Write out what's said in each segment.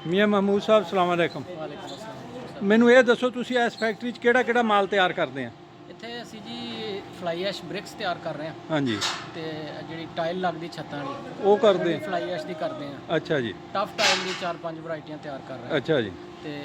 ਮੀਆਂ ਮਹਿਮੂਦ ਸਾਹਿਬ ਸਲਾਮ ਅਲੈਕਮ। ਵਾਲੇਕੁਮ अस्सलाम। ਮੈਨੂੰ ਇਹ ਦੱਸੋ ਤੁਸੀਂ ਇਸ ਫੈਕਟਰੀ 'ਚ ਕਿਹੜਾ ਮਾਲ ਤਿਆਰ ਕਰਦੇ ਆ? ਇੱਥੇ ਅਸੀਂ ਜੀ ਫਲਾਈ ਐਸ਼ ਬ੍ਰਿਕਸ ਤਿਆਰ ਕਰ ਰਹੇ ਹਾਂ ਹਾਂਜੀ, ਤੇ ਜਿਹੜੀ ਟਾਇਲ ਲੱਗਦੀ ਛੱਤਾਂ ਵਾਲੀ ਉਹ ਕਰਦੇ ਫਲਾਈ ਐਸ਼ ਦੀ ਕਰਦੇ ਹਾਂ। ਅੱਛਾ ਜੀ, ਟਫ ਟਾਇਲ ਦੀ 4-5 ਵੈਰਾਈਟੀਆਂ ਤਿਆਰ ਕਰ ਰਹੇ ਹਾਂ ਅੱਛਾ ਜੀ, ਤੇ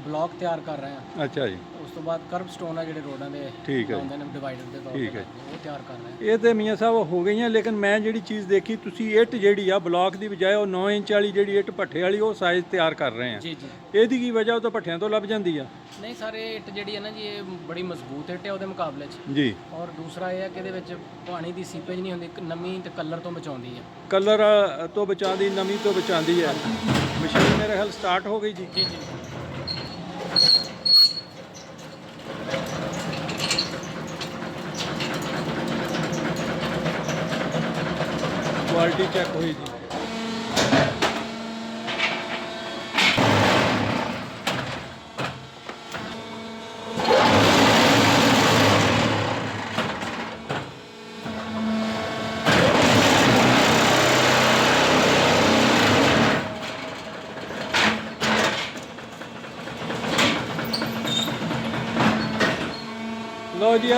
ਬਲੌਕ ਤਿਆਰ ਕਰ ਰਹੇ ਹਾਂ। ਅੱਛਾ ਜੀ, ਉਸ ਤੋਂ ਬਾਅਦ ਕਰਬ ਸਟੋਨ ਆ ਜਿਹੜੇ ਰੋਡਾਂ ਦੇ ਠੀਕ ਹੈ ਲਾਉਂਦੇ ਨੇ ਡਿਵਾਈਡਰ ਦੇ ਤੌਰ ਤੇ ਠੀਕ ਹੈ। ਲੱਗਦੇ, ਉਹ ਤਿਆਰ ਕਰ ਰਹੇ ਹਾਂ। ਇਹ ਤੇ ਮੀਆਂ ਸਾਹਿਬ ਹੋ ਗਈਆਂ, ਲੇਕਿਨ ਮੈਂ ਜਿਹੜੀ ਚੀਜ਼ ਦੇਖੀ ਤੁਸੀਂ ਇੱਟ ਜਿਹੜੀ ਆ ਬਲੌਕ ਦੀ ਬਜਾਏ ਉਹ 9 ਇੰਚ ਵਾਲੀ ਜਿਹੜੀ ਇੱਟ ਭੱਠੇ ਵਾਲੀ ਉਹ ਸਾਈਜ਼ ਤਿਆਰ ਕਰ ਰਹੇ ਆ। ਜੀ ਜੀ। ਇਹਦੀ ਕੀ ਵਜ੍ਹਾ? ਉਹ ਤਾਂ ਭੱਠਿਆਂ ਤੋਂ ਲੱਭ ਜਾਂਦੀ ਆ। ਨਹੀਂ ਸਾਰੇ ਇੱਟ ਜਿਹੜੀ ਹੈ ਨਾ ਜੀ, ਇਹ ਬੜੀ ਮਜ਼ਬੂਤ ਇੱਟ ਹੈ ਉਹਦੇ ਮੁਕਾਬਲੇ 'ਚ। ਜੀ, ਔਰ ਦੂਸਰਾ ਇਹ ਹੈ ਕਿ ਇਹਦੇ ਵਿੱਚ ਪਾਣੀ ਦੀ ਸੀਪੇਜ ਨਹੀਂ ਹੁੰਦੀ, ਨਮੀ ਤੇ ਕਲਰ ਤੋਂ ਬਚਾਉਂਦੀ ਹੈ। ਕਲਰ ਤੋਂ ਬਚਾਉਂਦੀ, ਨਮੀ ਤੋਂ ਬਚਾਉਂਦੀ ਹੈ। ਮਸ਼ੀਨ ਮੇਰੇ ਖਿਆਲ ਸਟਾਰਟ ਹੋ ਗਈ ਜੀ। ਜੀ ਜੀ। ਕੁਆਲਿਟੀ ਚੈੱਕ ਹੋਈ ਜੀ। ਲਓ ਜੀ,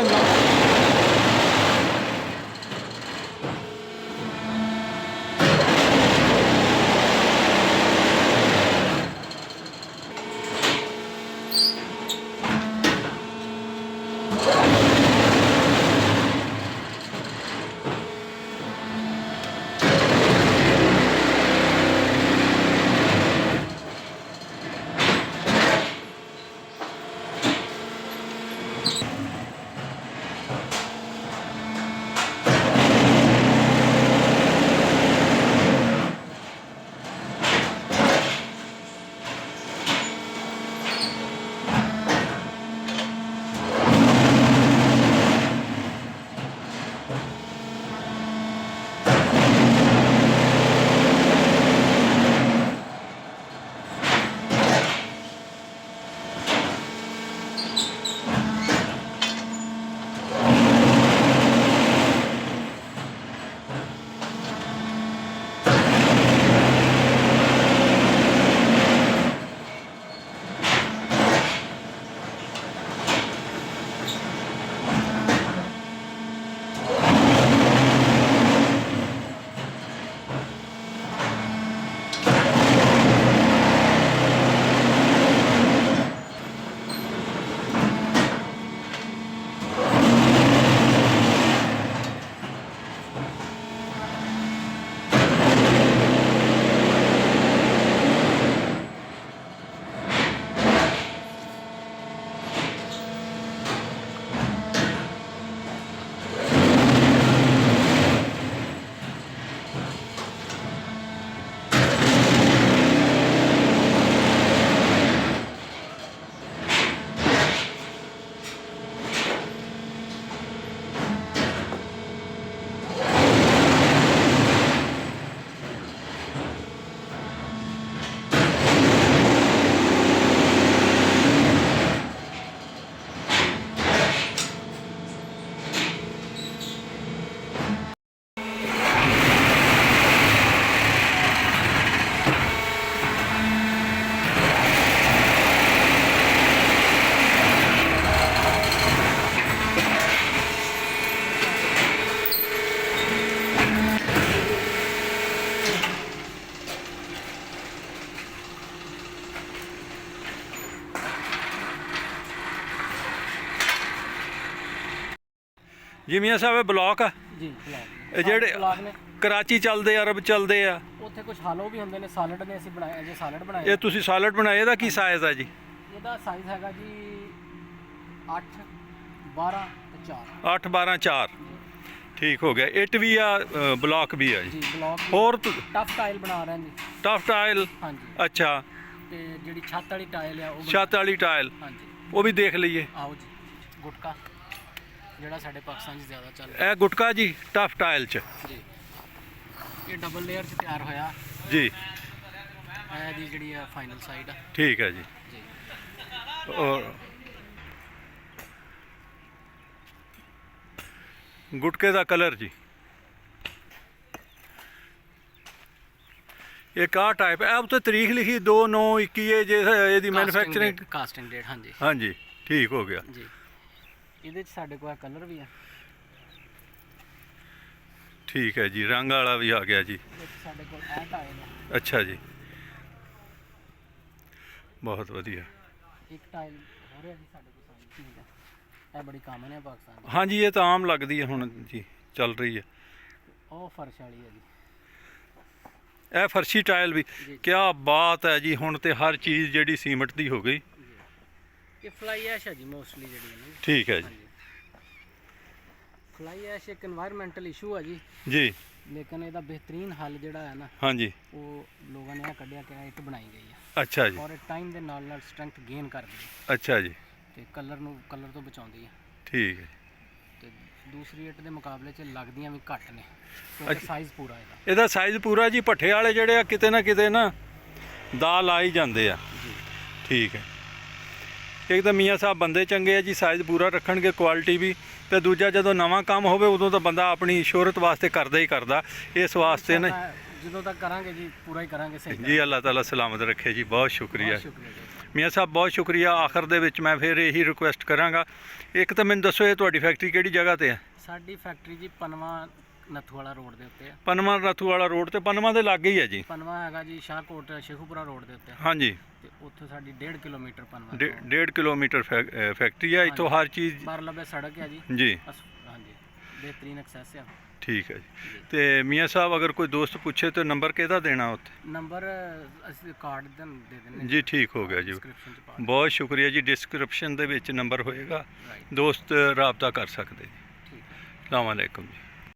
ਜੀ ਮੀਆਂ ਸਾਹਿਬ ਇਹ ਬਲੌਕ ਆ ਜੀ ਇਹ ਜਿਹੜੇ ਬਲੌਕ ਨੇ ਕਰਾਚੀ ਚੱਲਦੇ, ਅਰਬ ਚੱਲਦੇ ਆ। ਉੱਥੇ ਕੁਝ ਹਾਲੋ ਵੀ ਹੁੰਦੇ ਨੇ, ਸਾਲਡ ਨੇ ਅਸੀਂ ਬਣਾਏ ਜੇ ਸਾਲਡ ਬਣਾਏ। ਇਹ ਤੁਸੀਂ ਸਾਲਡ ਬਣਾਏ, ਇਹਦਾ ਕੀ ਸਾਈਜ਼ ਆ ਜੀ? ਇਹਦਾ ਸਾਈਜ਼ ਹੈਗਾ ਜੀ 8 12 ਤੇ 4। 8 12 4 ਠੀਕ ਹੋ ਗਿਆ। ਇੱਟ ਵੀ ਆ, ਬਲੌਕ ਵੀ ਆ ਜੀ। ਜੀ ਬਲੌਕ ਹੋਰ ਟਫ ਟਾਇਲ ਬਣਾ ਰਹੇ ਹਾਂ ਜੀ। ਟਫ ਟਾਇਲ, ਹਾਂਜੀ। ਅੱਛਾ। ਤੇ ਜਿਹੜੀ ਛੱਤ ਵਾਲੀ ਟਾਇਲ ਆ ਉਹ ਛੱਤ ਵਾਲੀ ਟਾਇਲ, ਹਾਂਜੀ ਉਹ ਵੀ ਦੇਖ ਲਈਏ। ਆਓ ਜੀ। ਗੁਟਕਾ ਜਿਹੜਾ ਸਾਡੇ ਪਾਕਿਸਤਾਨ 'ਚ ਜ਼ਿਆਦਾ ਚੱਲ ਰਿਹਾ ਇਹ ਗੁਟਕਾ ਜੀ ਟਫ ਟਾਇਲ 'ਚ ਜੀ। ਇਹ ਡਬਲ ਲੇਅਰ 'ਚ ਤਿਆਰ ਹੋਇਆ ਜੀ। ਇਹ ਦੀ ਜਿਹੜੀ ਆ ਫਾਈਨਲ ਸਾਈਡ ਆ। ਠੀਕ ਹੈ ਜੀ। ਜੀ ਔਰ ਗੁਟਕੇ ਦਾ ਕਲਰ ਜੀ, ਇੱਕ ਆਹ ਟਾਈਪ ਹੈ ਉੱਤੇ ਤਰੀਕ ਲਿਖੀ 2/9/21 ਇਹ ਜੇ ਇਹਦੀ ਮੈਨੂਫੈਕਚਰਿੰਗ ਕਾਸਟਿੰਗ ਡੇਟ ਹਾਂਜੀ ਹਾਂਜੀ ਠੀਕ ਹੋ ਗਿਆ ਜੀ। ਇਹਦੇ ਚ ਸਾਡੇ ਕੋਲ ਕਲਰ ਵੀ ਆ, ਠੀਕ ਹੈ ਜੀ, ਰੰਗ ਵਾਲਾ ਵੀ ਆ ਗਿਆ ਜੀ। ਇਹਦੇ ਚ ਸਾਡੇ ਕੋਲ ਇਹ ਟਾਇਲ ਆ, ਅੱਛਾ ਜੀ, ਬਹੁਤ ਵਧੀਆ। ਇੱਕ ਟਾਇਲ ਹੋ ਰਿਹਾ ਜੀ ਸਾਡੇ ਕੋਲ ਸਾਰੀ ਚੀਜ਼ ਆ, ਇਹ ਬੜੀ ਕਾਮਨ ਹੈ ਪਾਕਿਸਤਾਨ ਦੀ। ਹਾਂਜੀ ਇਹ ਤਾਂ ਆਮ ਲੱਗਦੀ ਹੈ ਹੁਣ ਜੀ, ਚੱਲ ਰਹੀ ਹੈ। ਉਹ ਫਰਸ਼ ਵਾਲੀ ਹੈ ਜੀ, ਇਹ ਫਰਸ਼ੀ ਟਾਇਲ ਵੀ, ਕਿਆ ਬਾਤ ਹੈ ਜੀ। ਹੁਣ ਤੇ ਹਰ ਚੀਜ਼ ਜਿਹੜੀ ਸੀਮਟ ਦੀ ਹੋ ਗਈ। ਇਹ ਫਲਾਈ ਐਸ਼ ਹੈ ਜੀ ਮੋਸਟਲੀ ਜਿਹੜੀ ਹੈ ਨਾ। ਠੀਕ ਹੈ ਜੀ ਫਲਾਈ ਐਸ਼ ਇੱਕ এনवायरमेंटल ਇਸ਼ੂ ਹੈ ਜੀ, ਜੀ। ਲੇਕਿਨ ਇਹਦਾ ਬਿਹਤਰੀਨ ਹੱਲ ਜਿਹੜਾ ਹੈ ਨਾ, ਹਾਂਜੀ ਉਹ ਲੋਕਾਂ ਨੇ ਇਹ ਕੱਢਿਆ ਕਿ ਇੱਟ ਬਣਾਈ ਗਈ ਹੈ ਅੱਛਾ ਜੀ, ਔਰ ਇਹ ਟਾਈਮ ਦੇ ਨਾਲ ਨਾਲ ਸਟਰੈਂਥ ਗੇਨ ਕਰਦੀ ਹੈ ਅੱਛਾ ਜੀ, ਤੇ ਕਲਰ ਤੋਂ ਬਚਾਉਂਦੀ ਹੈ। ਠੀਕ ਹੈ। ਤੇ ਦੂਸਰੀ ਇੱਟ ਦੇ ਮੁਕਾਬਲੇ 'ਚ ਲੱਗਦੀਆਂ ਵੀ ਘੱਟ ਨੇ ਕਿਉਂਕਿ ਸਾਈਜ਼ ਪੂਰਾ ਇਹਦਾ। ਇਹਦਾ ਸਾਈਜ਼ ਪੂਰਾ ਜੀ। ਭੱਠੇ ਵਾਲੇ ਜਿਹੜੇ ਆ ਕਿਤੇ ਨਾ ਕਿਤੇ ਨਾ ਦਾਲ ਆ ਹੀ ਜਾਂਦੇ ਆ। ਜੀ ਠੀਕ ਹੈ। ਇੱਕ ਤਾਂ ਮੀਆਂ ਸਾਹਿਬ ਬੰਦੇ ਚੰਗੇ ਆ ਜੀ, ਸਾਈਜ਼ ਪੂਰਾ ਰੱਖਣਗੇ, ਕੁਆਲਿਟੀ ਵੀ। ਤੇ ਦੂਜਾ ਜਦੋਂ ਨਵਾਂ ਕੰਮ ਹੋਵੇ ਉਦੋਂ ਤਾਂ ਬੰਦਾ ਆਪਣੀ ਸ਼ੋਹਰਤ ਵਾਸਤੇ ਕਰਦਾ ਹੀ ਕਰਦਾ, ਇਸ ਵਾਸਤੇ ਨਾ ਜਦੋਂ ਤੱਕ ਕਰਾਂਗੇ ਜੀ ਪੂਰਾ ਹੀ ਕਰਾਂਗੇ ਸਹੀ ਜੀ। ਅੱਲਾਹ ਤਾਲਾ ਸਲਾਮਤ ਰੱਖੇ ਜੀ, ਬਹੁਤ ਸ਼ੁਕਰੀਆ ਬਹੁਤ ਸ਼ੁਕਰੀਆ ਜੀ। ਮੀਆਂ ਸਾਹਿਬ, ਬਹੁਤ ਸ਼ੁਕਰੀਆ। ਆਖਰ ਦੇ ਵਿੱਚ ਮੈਂ ਫਿਰ ਇਹੀ ਰਿਕੁਐਸਟ ਕਰਾਂਗਾ, ਇੱਕ ਤਾਂ ਮੈਨੂੰ ਦੱਸੋ ਇਹ ਤੁਹਾਡੀ ਫੈਕਟਰੀ ਕਿਹੜੀ ਜਗ੍ਹਾ ਤੇ ਹੈ? ਸਾਡੀ ਫੈਕਟਰੀ ਜੀ ਪਨਵਾ ਨੱਥੂ ਵਾਲਾ ਰੋਡ ਦੇ ਉੱਤੇ ਆ। ਪਨਵਾ ਨੱਥੂ ਵਾਲਾ ਰੋਡ ਤੇ ਪਨਵਾ ਦੇ ਲਾਗੇ ਹੀ ਹੈ ਜੀ। ਪਨਵਾ ਹੈਗਾ ਜੀ ਸ਼ਾਹਕੋਟ ਸ਼ੇਖੂਪੁਰਾ ਰੋਡ ਦੇ ਉੱਤੇ ਹਾਂਜੀ, ਤੇ ਉੱਥੇ ਸਾਡੀ 1.5 ਕਿਲੋਮੀਟਰ ਪਨਵਾ 1.5 ਕਿਲੋਮੀਟਰ ਫੈਕਟਰੀ ਹੈ। ਇੱਥੋਂ ਹਰ ਚੀਜ਼ ਬਾਹਰ ਲੱਭੇ ਸੜਕ ਹੈ ਜੀ। ਜੀ ਹਾਂਜੀ ਬਿਹਤਰੀਨ ਐਕਸੈਸ ਆ। ਠੀਕ ਹੈ ਜੀ। ਤੇ ਮੀਆਂ ਸਾਹਿਬ ਅਗਰ ਕੋਈ ਦੋਸਤ ਪੁੱਛੇ ਤਾਂ ਨੰਬਰ ਕਿਹਦਾ ਦੇਣਾ ਉੱਥੇ? ਨੰਬਰ ਅਸੀਂ ਕਾਰਡ ਦੇ ਦਿੰਦੇ ਜੀ ਠੀਕ ਹੋ ਗਿਆ ਜੀ, ਡਿਸਕ੍ਰਿਪਸ਼ਨ ਚ ਪਾ ਬਹੁਤ ਸ਼ੁਕਰੀਆ ਜੀ। ਡਿਸਕ੍ਰਿਪਸ਼ਨ ਦੇ ਵਿੱਚ ਨੰਬਰ ਹੋਏਗਾ, ਰਾਈਟ ਦੋਸਤ ਰਾਬਤਾ ਕਰ ਸਕਦੇ ਜੀ। ਠੀਕ ਹੈ। ਅਸਲਾਮ ਵਾਲੇਕੁਮ ਜੀ।